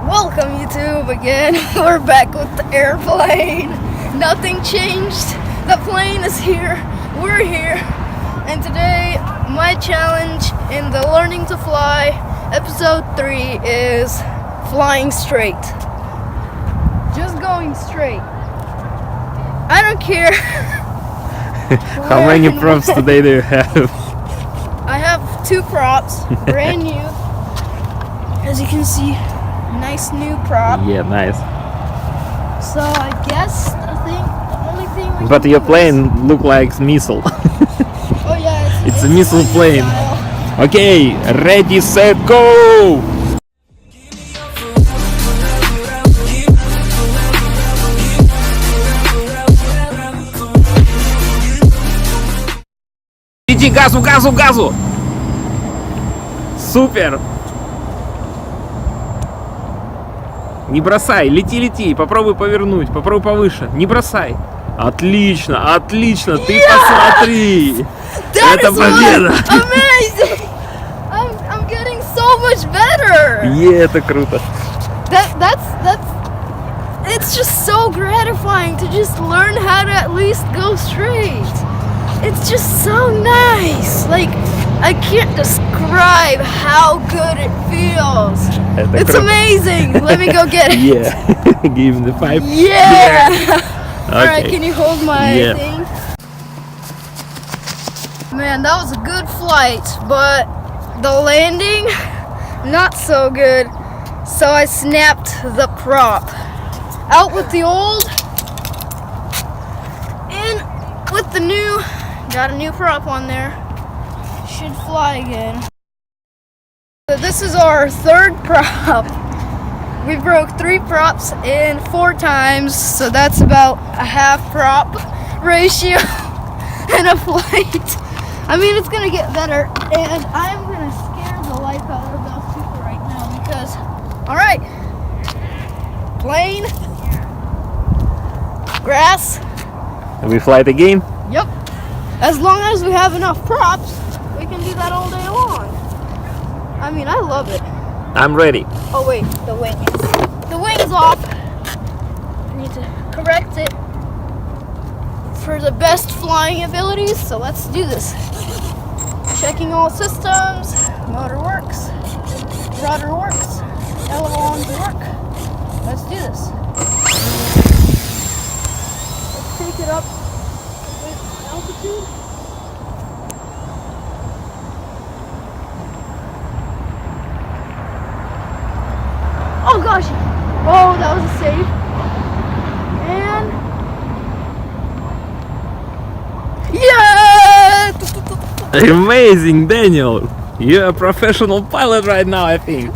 Welcome YouTube again. We're back with the airplane. Nothing changed. The plane is here. We're here. And today my challenge in the Learning to Fly episode 3 is flying straight. Just going straight. I don't care. How many props today do you have? I have 2 props, brand new. As you can see, nice new prop. Yeah, nice. So I guess the only thing we But can your do plane look like missile. Oh yeah, It's a missile plane. style. Okay, ready, set, go! Иди, газу, газу, газу! Супер! Не бросай, лети, лети, попробуй повернуть, попробуй повыше, не бросай. Отлично, отлично, ты посмотри! That Это is победа! amazing! I'm getting so much better! Это круто! It's just so gratifying to just learn how to at least go straight. It's just so nice. Like, I can't describe how good it feels. Это It's круто. amazing. Let me go get it. Yeah, give him the 5. Yeah. Alright, Okay. can you hold my Yeah. thing? Man, that was a good flight, but the landing, not so good. So I snapped the prop. Out with the old, in with the new. Got a new prop on there. Should fly again. So this is our 3rd prop. We broke 3 props in 4 times, so that's about a half prop ratio in a flight. I mean, it's gonna get better, and I'm gonna scare the life out of those people right now because, all right, plane, grass. We fly it again? Yep. As long as we have enough props, we can do that all day long. I mean, I love it. I'm ready. Oh wait, the wing's off. I need to correct it for the best flying abilities, so let's do this. Checking all systems, motor works, rudder works, ailerons work. Let's do this. Let's take it up with altitude. Oh gosh! Oh, that was a save. And yeah! Amazing, Daniel! You're a professional pilot right now, I think.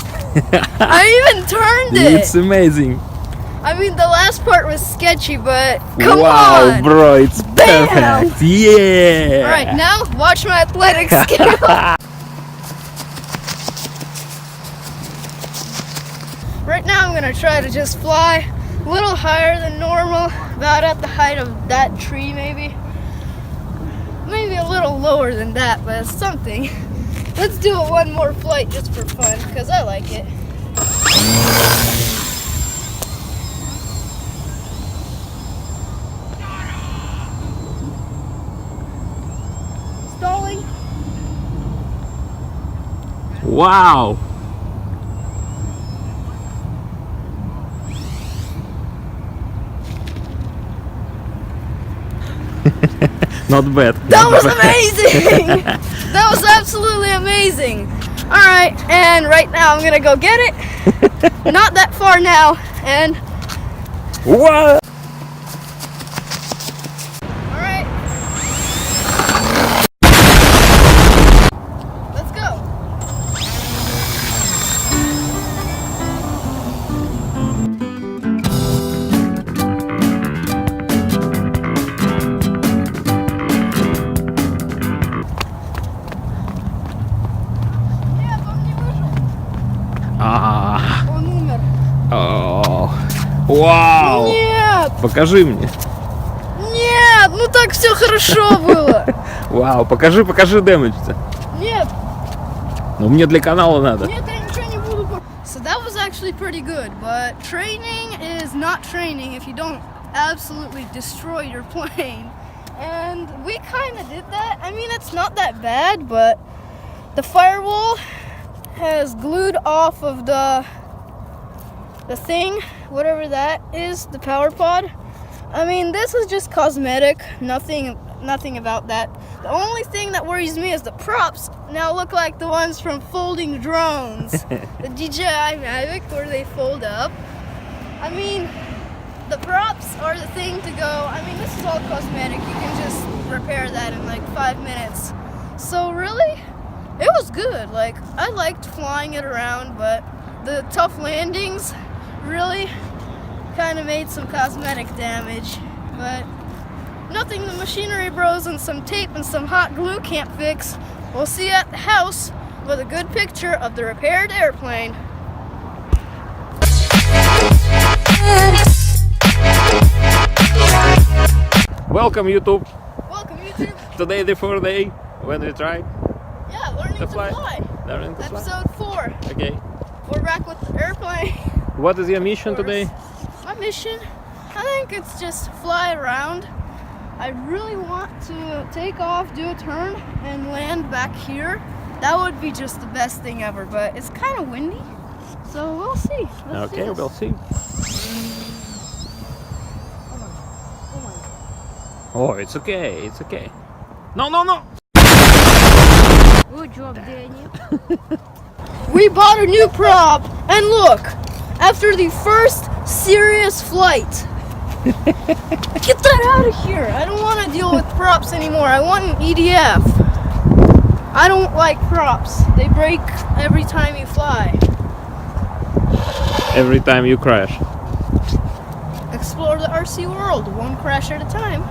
I even turned it. It's amazing. I mean, the last part was sketchy, but come Wow, on! bro, it's Bam! perfect. Yeah. All right, now watch my athletic skill. Right now, I'm gonna try to just fly a little higher than normal, about at the height of that tree, maybe. Maybe a little lower than that, but it's something. Let's do it one more flight just for fun, because I like it. Stalling. Wow. Not bad. That was amazing! That was absolutely amazing! Alright, and right now I'm gonna go get it. Not that far now, and What? alright. Let's go. Нет, он не вышел. Он умер. О, вау. Нет! Покажи мне. Нет! Ну так все хорошо было! Вау, покажи дэмэдж-то. Нет! Ну мне для канала надо. Нет, я ничего не буду. So that was actually pretty good, but training is not training if you don't absolutely destroy your plane. And we kind of did that. I mean, it's not that bad, but the firewall has glued off of the thing, whatever that is, the power pod. I mean, this is just cosmetic, nothing about that. The only thing that worries me is the props now look like the ones from folding drones. The DJI Mavic, where they fold up. I mean, the props are the thing to go. I mean, this is all cosmetic. You can just repair that in like 5 minutes. So really, it was good. Like, I liked flying it around, but the tough landings really kind of made some cosmetic damage. But nothing the machinery bros and some tape and some hot glue can't fix. We'll see you at the house with a good picture of the repaired airplane. Welcome YouTube. Welcome YouTube. Today the 4th day when we try Yeah, learning to fly. Learning to fly. Episode 4. Okay. We're back with the airplane. What is your mission today? My mission? I think it's just fly around. I really want to take off, do a turn, and land back here. That would be just the best thing ever, but it's kind of windy, so we'll see. Let's Okay, we'll see. Oh, it's okay, it's okay. No, no, no! Good job, Daniel. We bought a new prop, and look, after the first serious flight, get that out of here. I don't want to deal with props anymore. I want an EDF. I don't like props. They break every time you fly. Every time you crash. Explore the RC world, one crash at a time.